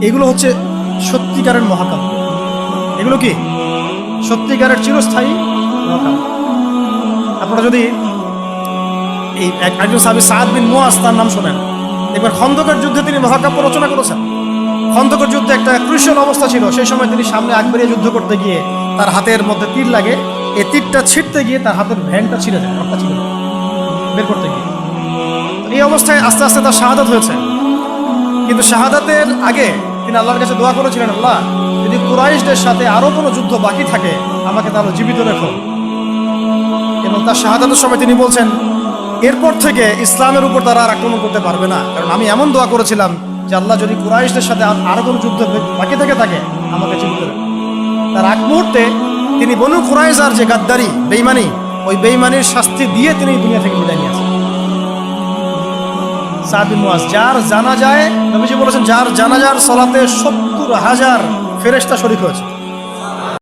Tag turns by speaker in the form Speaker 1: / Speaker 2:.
Speaker 1: এগুলো হচ্ছে সত্যিকারের মহাকাব্য। এগুলো কি সত্যিকারের চিরস্থায়ী মহাকাব্য। আপনারা যদি এই একজন সাহাবী সাদ বিন মুআজ তার নাম শোনেন, একবার খন্দকের যুদ্ধে তিনি মহাকাব্য রচনা করেছেন। খন্দকের যুদ্ধে একটা ক্রুশিয়াল অবস্থা ছিল, সেই সময় তিনি সামনে আগ বেরিয়ে যুদ্ধ করতে গিয়ে তার হাতের মধ্যে তীর লাগে। এই তীরটা ছিঁড়তে গিয়ে তার হাতের ভ্যানটা ছিঁড়ে যায়, রক্তটা ছিঁড়ে যায় বের করতে গিয়ে। এই অবস্থায় আস্তে আস্তে তার শাহাদাত হয়েছে। কিন্তু শাহাদাতের আগে তিনি আল্লাহর কাছে দোয়া করেছিলেন, আল্লাহ যদি কুরাইশদের সাথে আরো কোনো যুদ্ধ বাকি থাকে আমাকে তাহলে জীবিত রেখো। এবং তার শাহাদাতের সময় তিনি বলছেন, এরপর থেকে ইসলামের উপর তারা আর আক্রমণ করতে পারবে না, কারণ আমি এমন দোয়া করেছিলাম যে আল্লাহ যদি কুরাইশদের সাথে আরো কোনো যুদ্ধ বাকি থেকে থাকে আমাকে জীবিত রেখো। তার আগ মুহূর্তে তিনি বনু কুরাইজার যে গাদ্দারি বেঈমানি, ওই বেঈমানির শাস্তি দিয়ে তিনি দুনিয়া থেকে বিদায় নিয়েছেন। সাদ বিন মুআজ, যার জানাজায় নবীজি বলেছেন যার জানাজার সালাতে ৭০,০০০ ফেরেশতা শরীক হয়েছে।